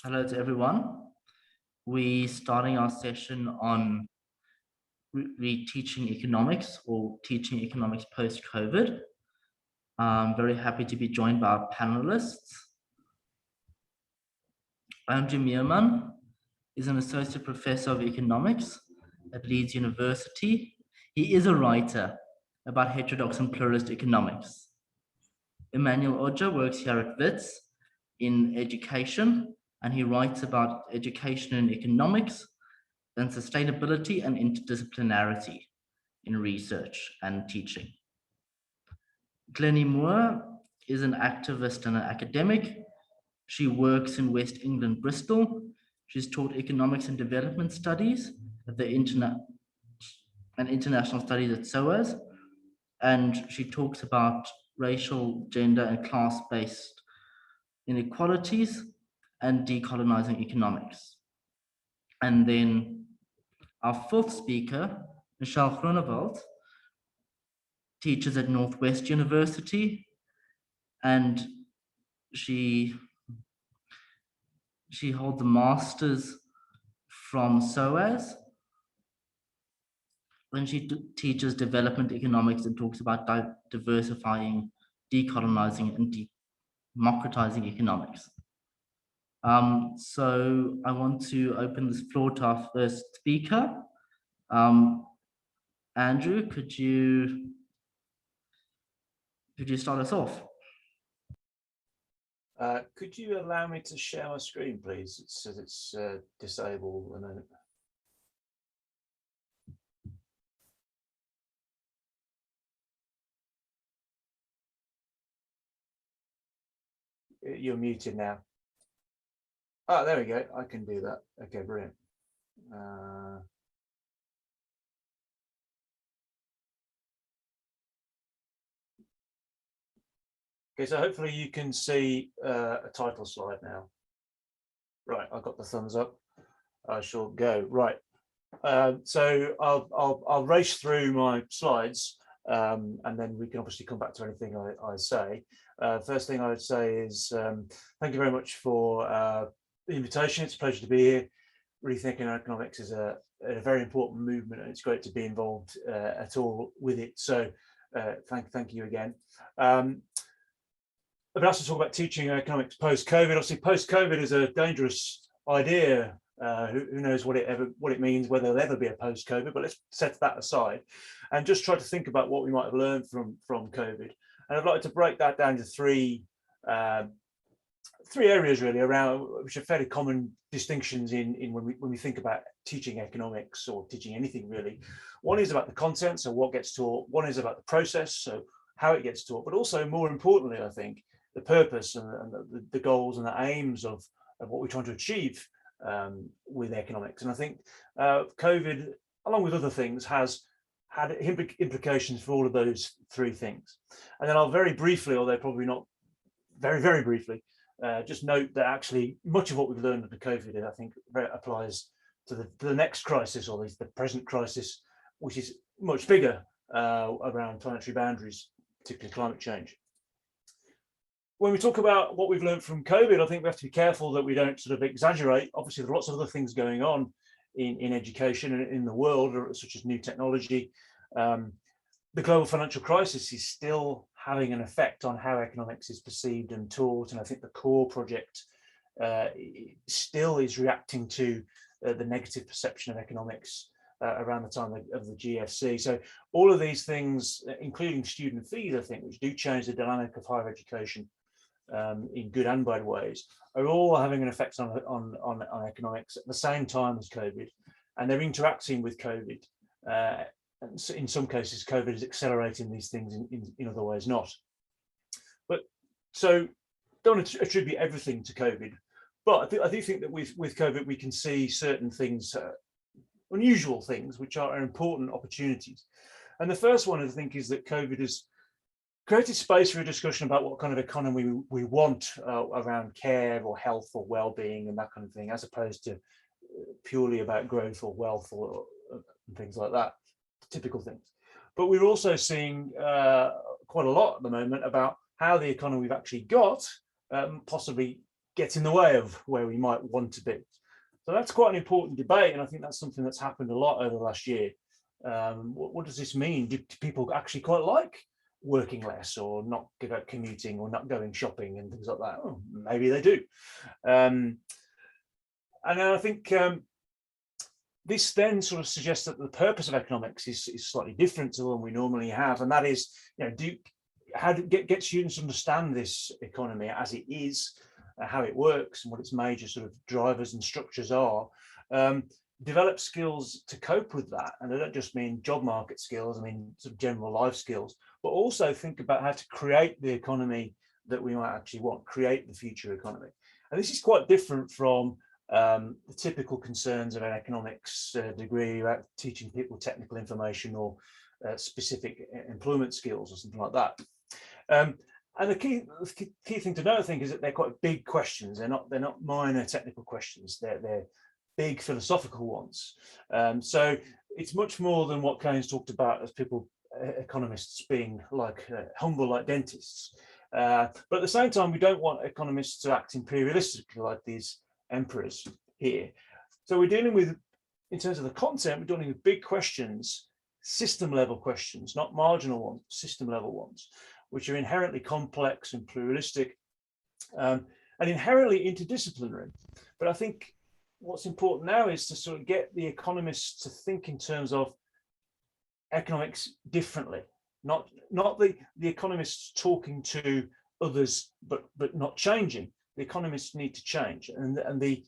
Hello to everyone. We're starting our session on reteaching economics or teaching economics post-COVID. I'm very happy to be joined by our panelists. Andrew Mearman is an associate professor of economics at Leeds University. He is a writer about heterodox and pluralist economics. Emmanuel Ojo works here at WITS in education, and he writes about education in economics and sustainability and interdisciplinarity in research and teaching. Glennie is an activist and an academic. She works in West England, Bristol. She's taught economics and development studies at the international studies at SOAS, and she talks about racial, gender, and class-based inequalities and decolonizing economics. And then our fourth speaker, Michelle Groenewald, teaches at Northwest University, and she holds a master's from SOAS, and she teaches development economics and talks about diversifying, decolonizing, and democratizing economics. So I want to open this floor to our first speaker. Andrew, could you start us off? Could you allow me to share my screen, please? It says it's disabled. And then... You're muted now. Oh, there we go. I can do that. Okay, brilliant. Okay, so hopefully you can see a title slide now. Right, I've got the thumbs up. I shall go. Right. So I'll race through my slides, and then we can obviously come back to anything I say. First thing I would say is thank you very much for the invitation. It's a pleasure to be here. Rethinking Economics is a very important movement, and it's great to be involved at all with it. So thank you again. I've been asked to talk about teaching economics post-COVID. Obviously, post-COVID is a dangerous idea. Who knows what it means, whether there'll ever be a post-COVID, but let's set that aside and just try to think about what we might have learned from COVID. And I'd like to break that down to three areas really around, which are fairly common distinctions in when we think about teaching economics or teaching anything really. One is about the content, so what gets taught. One is about the process, so how it gets taught, but also more importantly, I think, the purpose and the goals and the aims of what we're trying to achieve with economics. And I think COVID, along with other things, has had implications for all of those three things. And then I'll very briefly, although probably not very briefly, just note that actually much of what we've learned under COVID, I think, applies to the next crisis, or at least the present crisis, which is much bigger around planetary boundaries, particularly climate change. When we talk about what we've learned from COVID, I think we have to be careful that we don't sort of exaggerate. Obviously, there are lots of other things going on in education and in the world, such as new technology. The global financial crisis is still having an effect on how economics is perceived and taught. And I think the core project still is reacting to the negative perception of economics around the time of the GFC. So all of these things, including student fees, I think, which do change the dynamic of higher education in good and bad ways, are all having an effect on economics at the same time as COVID, and they're interacting with COVID. And so in some cases, COVID is accelerating these things, in other ways not. But so don't attribute everything to COVID, but I do think that with COVID we can see certain things, unusual things, which are important opportunities. And the first one, I think, is that COVID has created space for a discussion about what kind of economy we want around care or health or well-being and that kind of thing, as opposed to purely about growth or wealth or things like that, typical things. But we're also seeing quite a lot at the moment about how the economy we've actually got possibly get in the way of where we might want to be. So that's quite an important debate, and I think that's something that's happened a lot over the last year. What does this mean? Do people actually quite like working less, or not commuting, or not going shopping and things like that? Oh, maybe they do. And I think this then sort of suggests that the purpose of economics is slightly different to the one we normally have, and that is, how to get students to understand this economy as it is, how it works, and what its major sort of drivers and structures are. Develop skills to cope with that, and I don't just mean job market skills, I mean sort of general life skills, but also think about how to create the economy that we might actually want, create the future economy. And this is quite different from the typical concerns of an economics degree about teaching people technical information or specific employment skills or something like that. And the key thing to know, I think, is that they're quite big questions. They're not minor technical questions. They're big philosophical ones. So it's much more than what Keynes talked about as economists being like humble, like dentists. But at the same time, we don't want economists to act imperialistically like these emperors here. So we're dealing with, in terms of the content, we're dealing with big questions, system level questions, not marginal ones, system level ones, which are inherently complex and pluralistic, and inherently interdisciplinary. But I think what's important now is to sort of get the economists to think in terms of economics differently, not the economists talking to others but not changing. The economists need to change, and the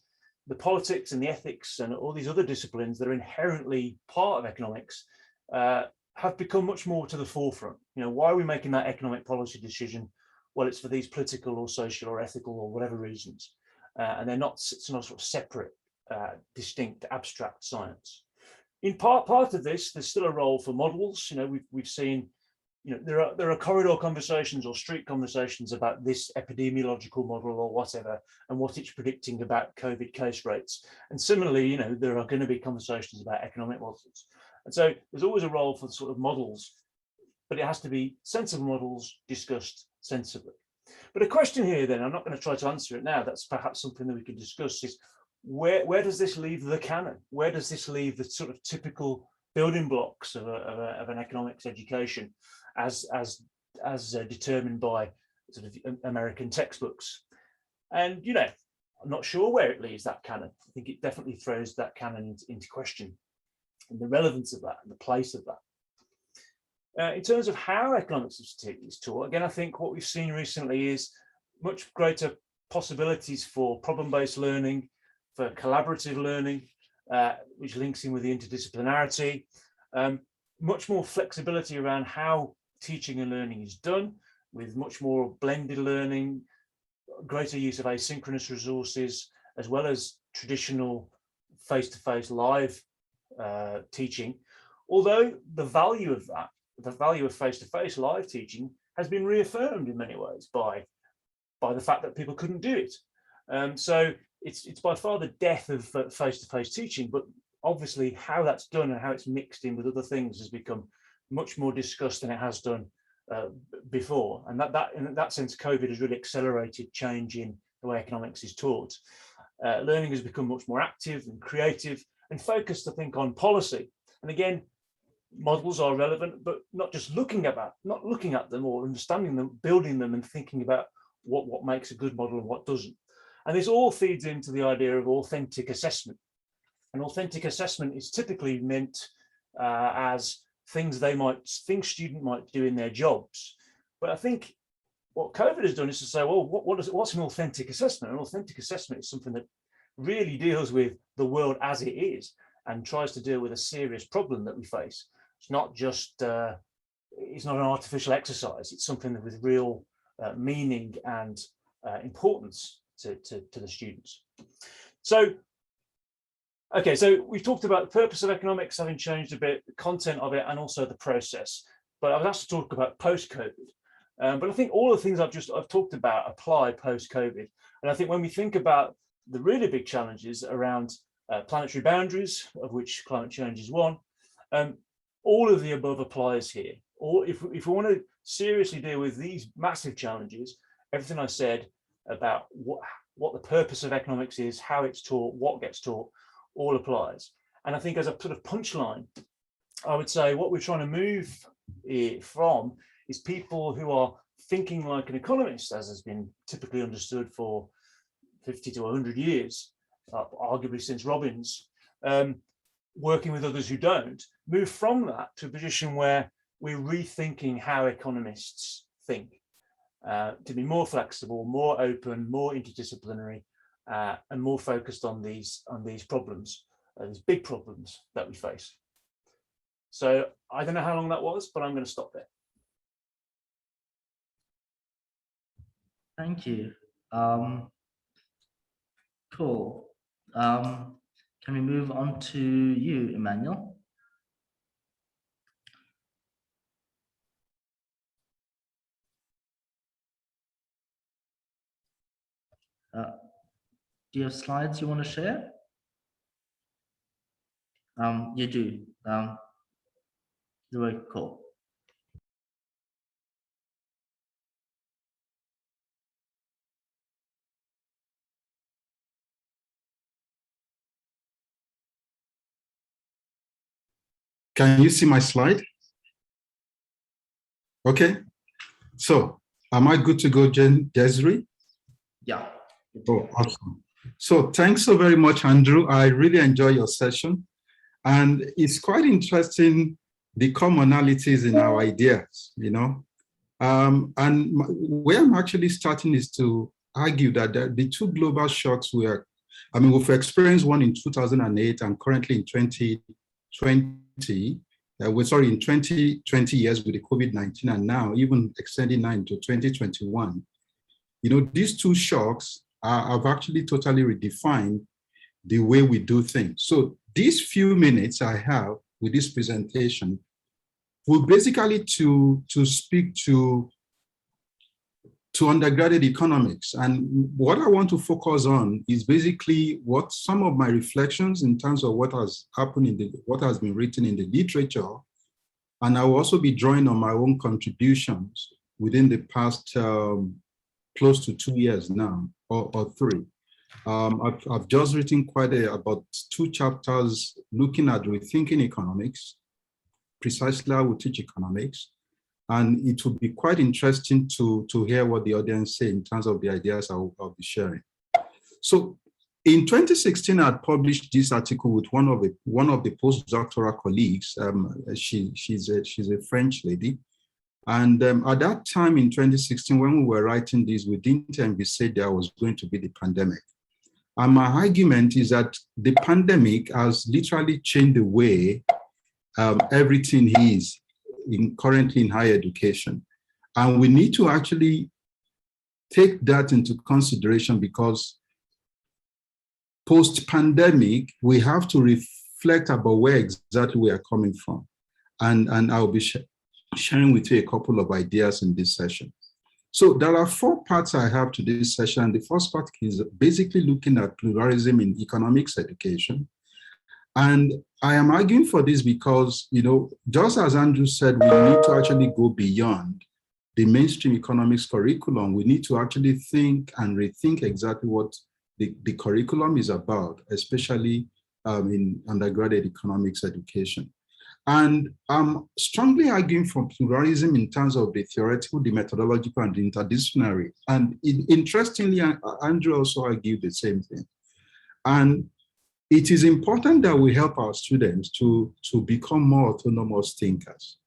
politics and the ethics and all these other disciplines that are inherently part of economics have become much more to the forefront. Why are we making that economic policy decision? Well, it's for these political or social or ethical or whatever reasons, and they're not, it's not sort of separate, distinct, abstract science. In part of this, there's still a role for models. We've seen, there are corridor conversations or street conversations about this epidemiological model or whatever, and what it's predicting about COVID case rates. And similarly, there are going to be conversations about economic models. And so there's always a role for sort of models, but it has to be sensible models discussed sensibly. But a question here then, I'm not going to try to answer it now, that's perhaps something that we can discuss, is where does this leave the canon? Where does this leave the sort of typical building blocks of an economics education as determined by sort of American textbooks? And, I'm not sure where it leaves that canon. I think it definitely throws that canon into question, and the relevance of that and the place of that. In terms of how economics is taught, again, I think what we've seen recently is much greater possibilities for problem-based learning, for collaborative learning, which links in with the interdisciplinarity, much more flexibility around how teaching and learning is done, with much more blended learning, greater use of asynchronous resources, as well as traditional face-to-face live teaching. Although the value of that, the value of face-to-face live teaching, has been reaffirmed in many ways by the fact that people couldn't do it. So it's by far the death of face-to-face teaching, but obviously how that's done and how it's mixed in with other things has become much more discussed than it has done before. And in that sense, COVID has really accelerated change in the way economics is taught. Learning has become much more active and creative and focused, I think, on policy. And again, models are relevant, but not just looking at them or understanding them, building them and thinking about what makes a good model and what doesn't. And this all feeds into the idea of authentic assessment. And authentic assessment is typically meant as things students might do in their jobs. But I think what COVID has done is to say, well, what's an authentic assessment? An authentic assessment is something that really deals with the world as it is and tries to deal with a serious problem that we face. It's not just, it's not an artificial exercise. It's something that with real meaning and importance to the students. So, okay, so we've talked about the purpose of economics having changed a bit, the content of it, and also the process. But I was asked to talk about post-COVID. But I think all the things I've talked about apply post-COVID. And I think when we think about the really big challenges around planetary boundaries, of which climate change is one, all of the above applies here. Or if we want to seriously deal with these massive challenges, everything I said about what the purpose of economics is, how it's taught, what gets taught, all applies. And I think as a sort of punchline, I would say what we're trying to move from is people who are thinking like an economist, as has been typically understood for 50 to 100 years, arguably since Robbins, working with others who don't, move from that to a position where we're rethinking how economists think, to be more flexible, more open, more interdisciplinary, and more focused on these problems, these big problems that we face. So I don't know how long that was, but I'm going to stop there. Thank you. Cool. Can we move on to you, Emmanuel? Do you have slides you want to share? You do. Very cool. Can you see my slide? Okay. So am I good to go, Desiree? Yeah. Oh, awesome. So thanks so very much, Andrew. I really enjoy your session. And it's quite interesting, the commonalities in our ideas, you know. And where I'm actually starting is to argue that the two global shocks we've experienced one in 2008 and currently in 2020, in 2020 years with the COVID-19, and now even extending now into 2021. You know, these two shocks have actually totally redefined the way we do things. So these few minutes I have with this presentation will basically to speak to undergraduate economics. And what I want to focus on is basically what some of my reflections in terms of what has happened what has been written in the literature. And I will also be drawing on my own contributions within the past close to 2 years now, or 3. I've just written about 2 chapters looking at rethinking economics, precisely how we teach economics. And it would be quite interesting to hear what the audience say in terms of the ideas I'll be sharing. So in 2016, I published this article with one of the postdoctoral colleagues. She's a French lady. And at that time in 2016, when we were writing this, we didn't envisage there was going to be the pandemic. And my argument is that the pandemic has literally changed the way everything is currently in higher education. And we need to actually take that into consideration, because post-pandemic, we have to reflect about where exactly we are coming from. And I'll be sharing with you a couple of ideas in this session. So there are 4 parts I have to this session. The first part is basically looking at pluralism in economics education. And I am arguing for this because, you know, just as Andrew said, we need to actually go beyond the mainstream economics curriculum. We need to actually think and rethink exactly what the curriculum is about, especially in undergraduate economics education. And I'm strongly arguing for pluralism in terms of the theoretical, the methodological, and the interdisciplinary. And interestingly, Andrew also argued the same thing. And it is important that we help our students to become more autonomous thinkers.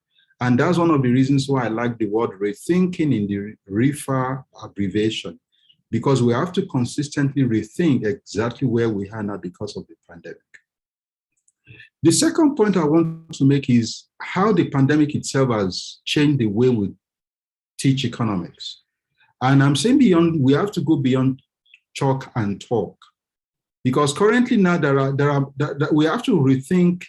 And that's one of the reasons why I like the word rethinking in the REFA abbreviation, because we have to consistently rethink exactly where we are now because of the pandemic. The second point I want to make is how the pandemic itself has changed the way we teach economics. And I'm saying we have to go beyond chalk and talk. Because currently now we have to rethink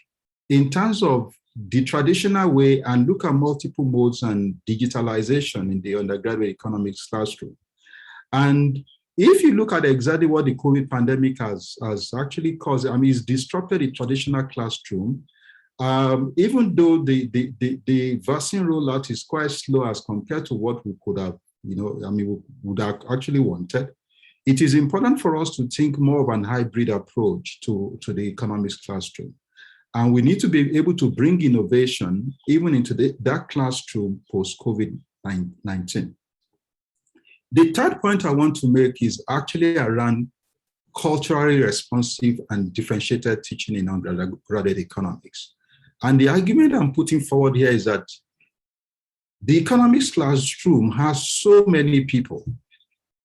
in terms of the traditional way and look at multiple modes and digitalization in the undergraduate economics classroom. And if you look at exactly what the COVID pandemic has actually caused, I mean, it's disrupted the traditional classroom. Even though the vaccine rollout is quite slow as compared to what we could have, you know, I mean, we would have actually wanted. it is important for us to think more of an hybrid approach to the economics classroom. And we need to be able to bring innovation even into that classroom post-COVID-19. The third point I want to make is actually around culturally responsive and differentiated teaching in undergraduate economics. And the argument I'm putting forward here is that the economics classroom has so many people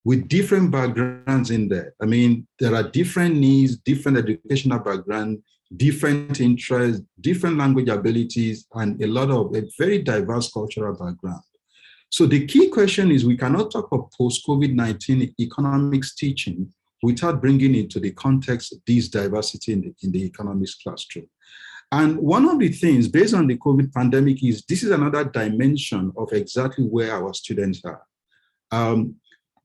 with different backgrounds in there. I mean, there are different needs, different educational background, different interests, different language abilities, and a very diverse cultural background. So the key question is, we cannot talk of post-COVID-19 economics teaching without bringing into the context this diversity in the economics classroom. And one of the things based on the COVID pandemic is this is another dimension of exactly where our students are.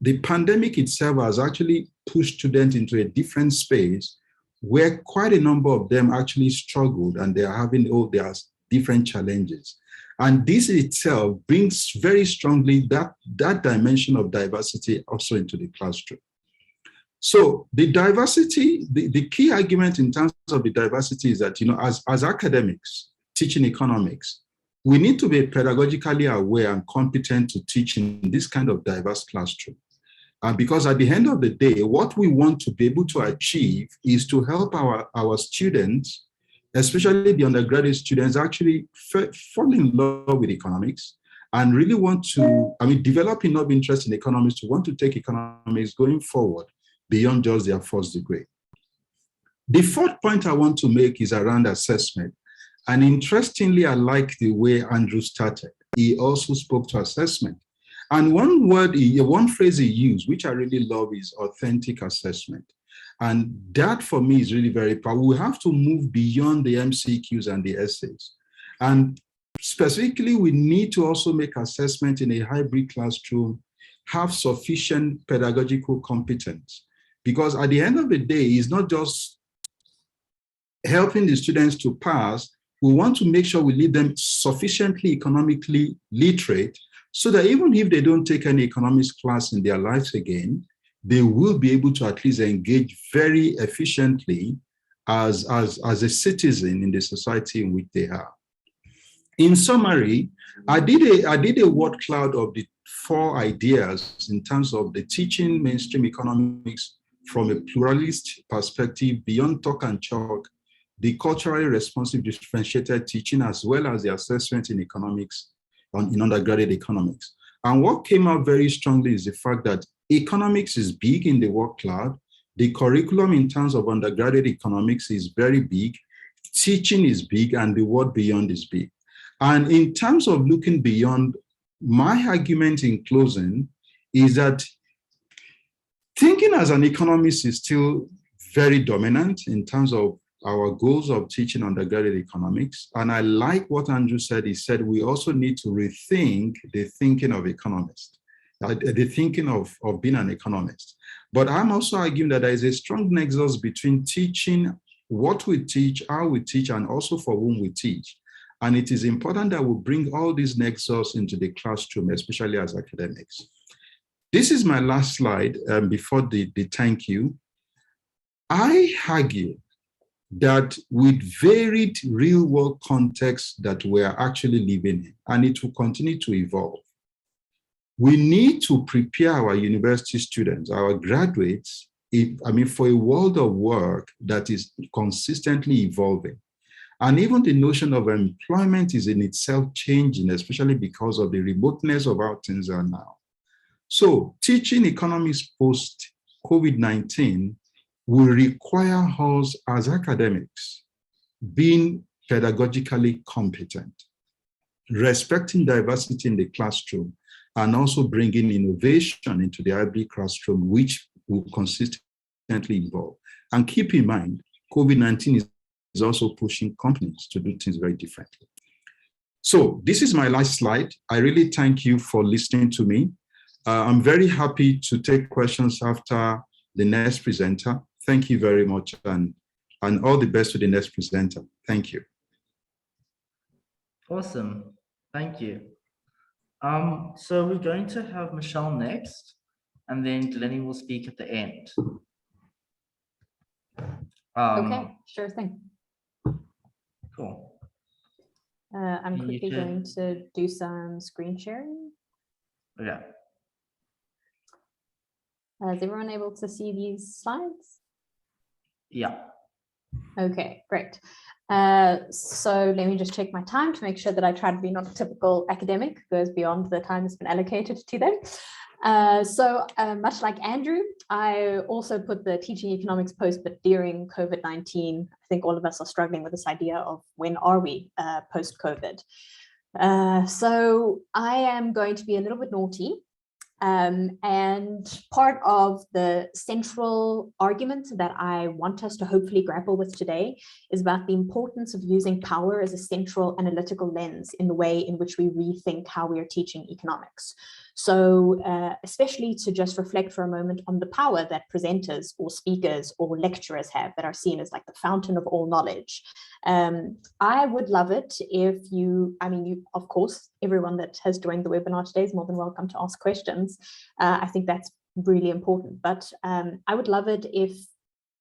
The pandemic itself has actually pushed students into a different space where quite a number of them actually struggled, and they are having their different challenges. And this itself brings very strongly that dimension of diversity also into the classroom. So the diversity, the key argument in terms of the diversity is that, as academics teaching economics, we need to be pedagogically aware and competent to teach in this kind of diverse classroom. Because at the end of the day, what we want to be able to achieve is to help our students, especially the undergraduate students, actually fall in love with economics and really want to, develop enough interest in economics to want to take economics going forward beyond just their first degree. The fourth point I want to make is around assessment. And interestingly, I like the way Andrew started. He also spoke to assessment. And one phrase he used, which I really love, is authentic assessment. And that for me is really very powerful. We have to move beyond the MCQs and the essays. And specifically, we need to also make assessment in a hybrid classroom have sufficient pedagogical competence. Because at the end of the day, it's not just helping the students to pass. We want to make sure we leave them sufficiently economically literate so that even if they don't take any economics class in their lives again, they will be able to at least engage very efficiently as a citizen in the society in which they are. In summary, I did a word cloud of the 4 ideas in terms of the teaching mainstream economics from a pluralist perspective beyond talk and chalk, the culturally responsive differentiated teaching, as well as the assessment in economics, in undergraduate economics. And what came out very strongly is the fact that economics is big in the word cloud. The curriculum in terms of undergraduate economics is very big. Teaching is big, and the word beyond is big. And in terms of looking beyond, my argument in closing is that thinking as an economist is still very dominant in terms of our goals of teaching undergraduate economics. And I like what Andrew said. He said we also need to rethink the thinking of economists, the thinking of being an economist. But I'm also arguing that there is a strong nexus between teaching, what we teach, how we teach, and also for whom we teach. And it is important that we bring all these nexus into the classroom, especially as academics. This is my last slide before the thank you. I argue that with varied real-world contexts that we are actually living in, and it will continue to evolve, we need to prepare our university students, our graduates, for a world of work that is consistently evolving. And even the notion of employment is in itself changing, especially because of the remoteness of how things are now. So teaching economics post-COVID-19 will require us as academics being pedagogically competent, respecting diversity in the classroom, and also bringing innovation into the hybrid classroom, which will consistently evolve. And keep in mind, COVID-19 is also pushing companies to do things very differently. So this is my last slide. I really thank you for listening to me. I'm very happy to take questions after the next presenter. Thank you very much, and all the best to the next presenter. Thank you. Awesome. Thank you. So we're going to have Michelle next, and then Glennie will speak at the end. Okay, sure thing. Cool. I'm You quickly should- going to do some screen sharing. Yeah. Is everyone able to see these slides? Yeah. Okay, great. So let me just check my time to make sure that I try to be not a typical academic, goes beyond the time that's been allocated to them. Much like Andrew, I also put the teaching economics post, but during COVID-19, I think all of us are struggling with this idea of when are we post-COVID. So I am going to be a little bit naughty. And part of the central argument that I want us to hopefully grapple with today is about the importance of using power as a central analytical lens in the way in which we rethink how we are teaching economics. So especially to just reflect for a moment on the power that presenters or speakers or lecturers have that are seen as like the fountain of all knowledge. I would love it if you, of course, everyone that has joined the webinar today is more than welcome to ask questions. I think that's really important, but I would love it if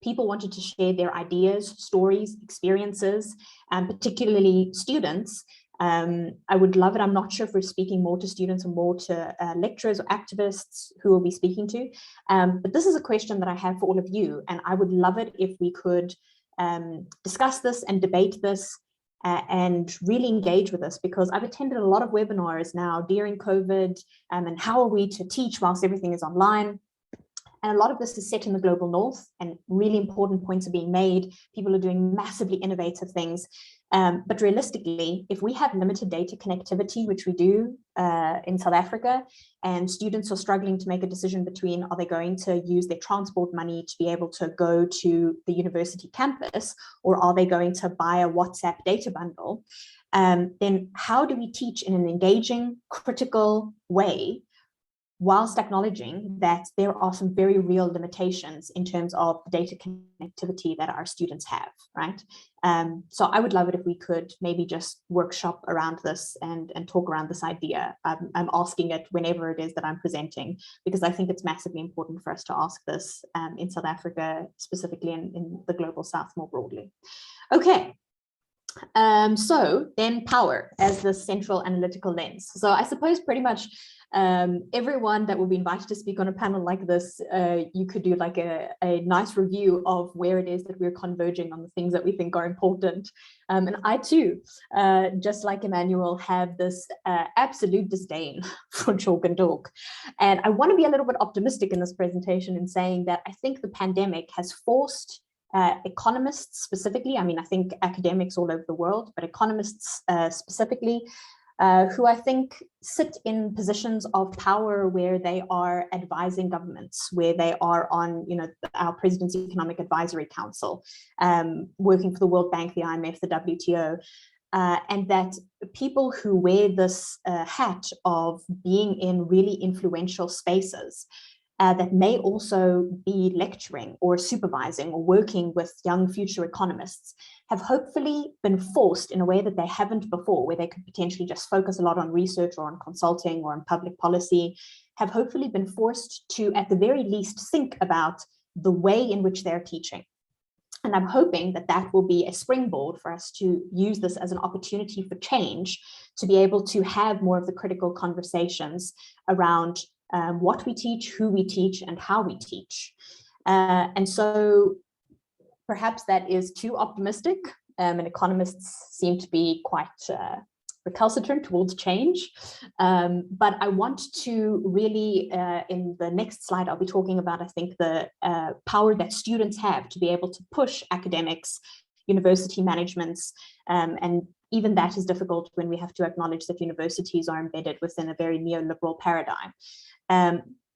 people wanted to share their ideas, stories, experiences, and particularly students. I would love it. I'm not sure if we're speaking more to students or more to lecturers or activists who we'll be speaking to, but this is a question that I have for all of you, and I would love it if we could discuss this and debate this and really engage with this, because I've attended a lot of webinars now during COVID, and how are we to teach whilst everything is online? And a lot of this is set in the global north, and really important points are being made. People are doing massively innovative things. But realistically, if we have limited data connectivity, which we do in South Africa, and students are struggling to make a decision between are they going to use their transport money to be able to go to the university campus, or are they going to buy a WhatsApp data bundle, then how do we teach in an engaging, critical way, whilst acknowledging that there are some very real limitations in terms of the data connectivity that our students have, right? So I would love it if we could maybe just workshop around this and talk around this idea. I'm asking it whenever it is that I'm presenting, because I think it's massively important for us to ask this in South Africa, specifically in the global South more broadly. Okay. So then power as the central analytical lens. So I suppose pretty much everyone that will be invited to speak on a panel like this, you could do like a nice review of where it is that we're converging on the things that we think are important. And I too, just like Emmanuel, have this absolute disdain for chalk and talk. And I want to be a little bit optimistic in this presentation in saying that I think the pandemic has forced economists specifically, I think academics all over the world, but economists specifically, who I think sit in positions of power where they are advising governments, where they are on, our President's Economic Advisory Council, working for the World Bank, the IMF, the WTO, and that people who wear this hat of being in really influential spaces that may also be lecturing or supervising or working with young future economists have hopefully been forced in a way that they haven't before, where they could potentially just focus a lot on research or on consulting or on public policy, have hopefully been forced to, at the very least, think about the way in which they're teaching. And I'm hoping that that will be a springboard for us to use this as an opportunity for change, to be able to have more of the critical conversations around what we teach, who we teach, and how we teach. And so perhaps that is too optimistic, and economists seem to be quite recalcitrant towards change. But I want to really, in the next slide, I'll be talking about, I think, the power that students have to be able to push academics, university managements, and even that is difficult when we have to acknowledge that universities are embedded within a very neoliberal paradigm.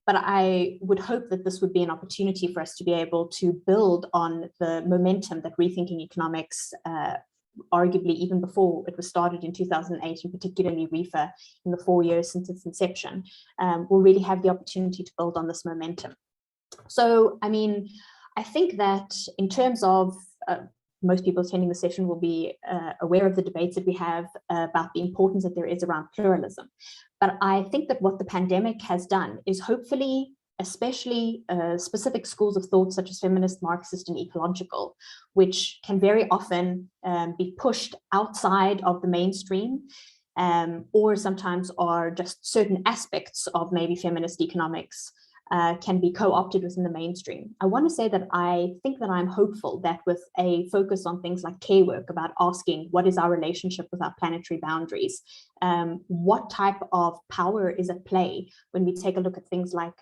But I would hope that this would be an opportunity for us to be able to build on the momentum that Rethinking Economics, arguably even before it was started in 2008, and particularly REFA in the 4 years since its inception, will really have the opportunity to build on this momentum. So, I think that in terms of most people attending the session will be aware of the debates that we have about the importance that there is around pluralism. But I think that what the pandemic has done is hopefully especially specific schools of thought such as feminist, Marxist, and ecological, which can very often be pushed outside of the mainstream, or sometimes are just certain aspects of maybe feminist economics can be co-opted within the mainstream. I want to say that I think that I'm hopeful that with a focus on things like care work, about asking what is our relationship with our planetary boundaries, what type of power is at play when we take a look at things like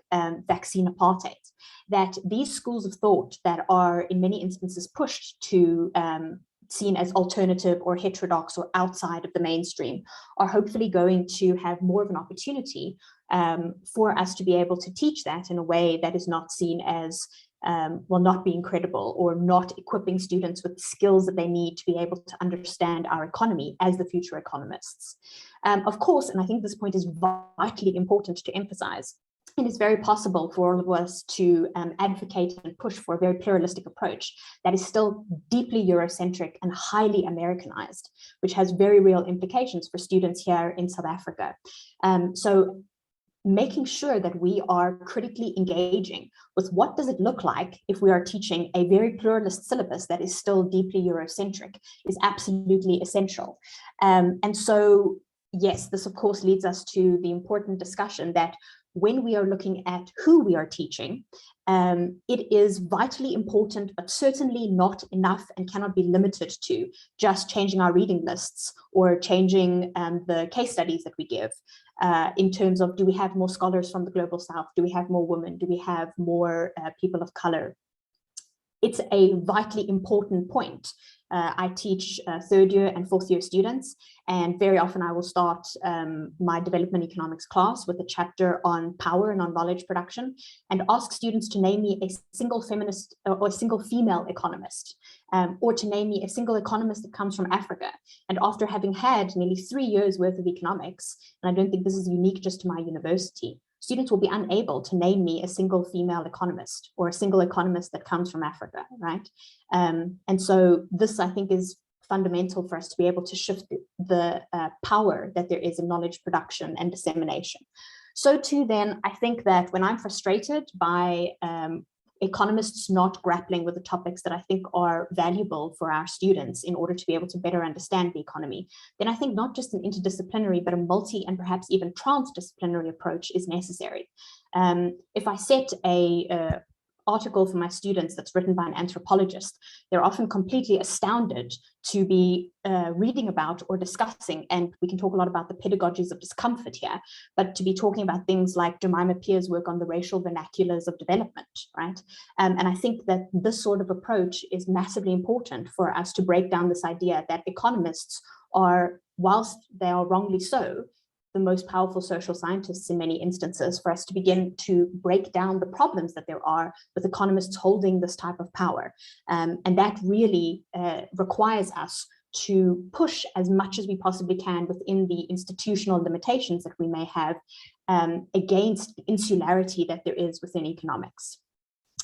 vaccine apartheid, that these schools of thought that are in many instances pushed to seen as alternative or heterodox or outside of the mainstream are hopefully going to have more of an opportunity for us to be able to teach that in a way that is not seen as, well, not being credible or not equipping students with the skills that they need to be able to understand our economy as the future economists. Of course, and I think this point is vitally important to emphasize, it is very possible for all of us to advocate and push for a very pluralistic approach that is still deeply Eurocentric and highly Americanized, which has very real implications for students here in South Africa. So making sure that we are critically engaging with what does it look like if we are teaching a very pluralist syllabus that is still deeply Eurocentric is absolutely essential. And so, yes, this of course leads us to the important discussion that when we are looking at who we are teaching, it is vitally important, but certainly not enough and cannot be limited to just changing our reading lists or changing the case studies that we give in terms of, do we have more scholars from the Global South? Do we have more women? Do we have more people of color? It's a vitally important point. I teach third year and fourth year students, and very often I will start my development economics class with a chapter on power and on knowledge production, and ask students to name me a single feminist or a single female economist, or to name me a single economist that comes from Africa. And after having had nearly 3 years worth of economics, and I don't think this is unique just to my university, students will be unable to name me a single female economist or a single economist that comes from Africa, right? And so this, I think, is fundamental for us to be able to shift the power that there is in knowledge production and dissemination. So too, then, I think that when I'm frustrated by economists not grappling with the topics that I think are valuable for our students in order to be able to better understand the economy, then I think not just an interdisciplinary, but a multi and perhaps even transdisciplinary approach is necessary. If I set a article for my students that's written by an anthropologist, they're often completely astounded to be reading about or discussing, and we can talk a lot about the pedagogies of discomfort here, but to be talking about things like Jemima Pierce's work on the racial vernaculars of development, right? And I think that this sort of approach is massively important for us to break down this idea that economists are, whilst they are wrongly so, the most powerful social scientists in many instances, for us to begin to break down the problems that there are with economists holding this type of power. And that really requires us to push as much as we possibly can within the institutional limitations that we may have against the insularity that there is within economics.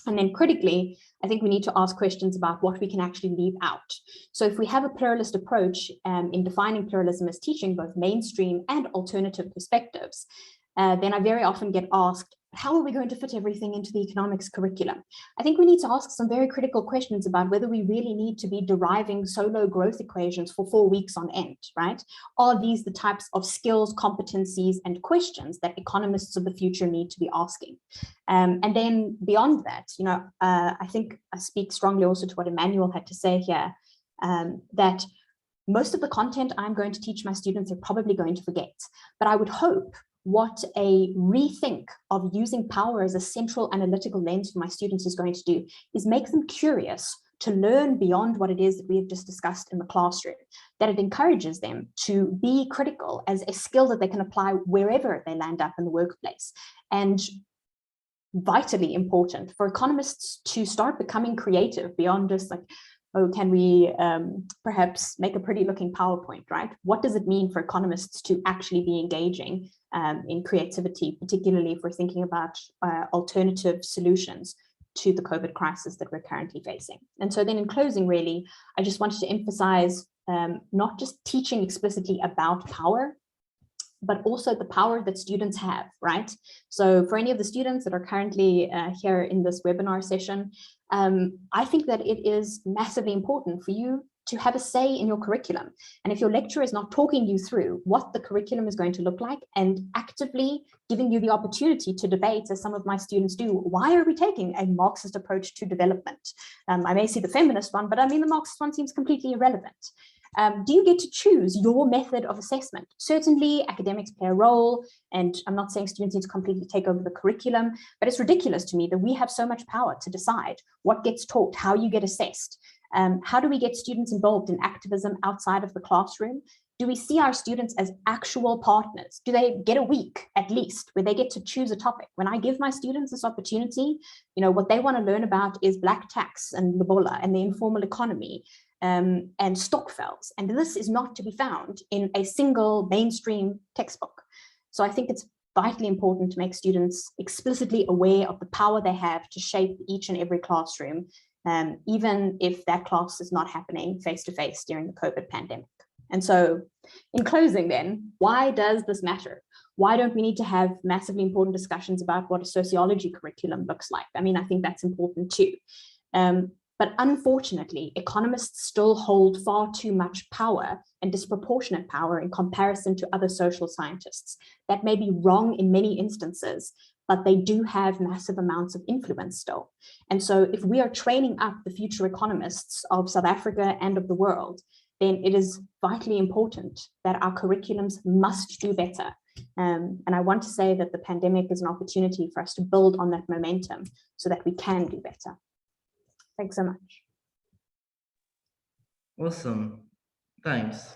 And then critically, I think we need to ask questions about what we can actually leave out. So if we have a pluralist approach in defining pluralism as teaching both mainstream and alternative perspectives, then I very often get asked, how are we going to fit everything into the economics curriculum? I think we need to ask some very critical questions about whether we really need to be deriving solo growth equations for 4 weeks on end, right? Are these the types of skills, competencies, and questions that economists of the future need to be asking? And then beyond that, I think I speak strongly also to what Emmanuel had to say here, that most of the content I'm going to teach my students are probably going to forget, but I would hope what a rethink of using power as a central analytical lens for my students is going to do is make them curious to learn beyond what it is that we have just discussed in the classroom, that it encourages them to be critical as a skill that they can apply wherever they land up in the workplace. And vitally important for economists to start becoming creative beyond just like, oh, can we perhaps make a pretty looking PowerPoint, right? What does it mean for economists to actually be engaging in creativity, particularly if we're thinking about alternative solutions to the COVID crisis that we're currently facing? And so then in closing, really, I just wanted to emphasize not just teaching explicitly about power, but also the power that students have, right? So for any of the students that are currently here in this webinar session, I think that it is massively important for you to have a say in your curriculum. And if your lecturer is not talking you through what the curriculum is going to look like and actively giving you the opportunity to debate, as some of my students do, why are we taking a Marxist approach to development? I may see the feminist one, but I mean, the Marxist one seems completely irrelevant. Do you get to choose your method of assessment? Certainly academics play a role, and I'm not saying students need to completely take over the curriculum, but it's ridiculous to me that we have so much power to decide what gets taught, how you get assessed. How do we get students involved in activism outside of the classroom? Do we see our students as actual partners? Do they get a week at least where they get to choose a topic? When I give my students this opportunity, you know, what they want to learn about is black tax and Lobola and the informal economy and Stokvels. And this is not to be found in a single mainstream textbook. So I think it's vitally important to make students explicitly aware of the power they have to shape each and every classroom, even if that class is not happening face-to-face during the COVID pandemic. And so in closing then, why does this matter? Why don't we need to have massively important discussions about what a sociology curriculum looks like? I mean, I think that's important too. But unfortunately, economists still hold far too much power and disproportionate power in comparison to other social scientists. That may be wrong in many instances, but they do have massive amounts of influence still. And so if we are training up the future economists of South Africa and of the world, then it is vitally important that our curriculums must do better. And I want to say that the pandemic is an opportunity for us to build on that momentum so that we can do better. Thanks so much. Awesome, thanks.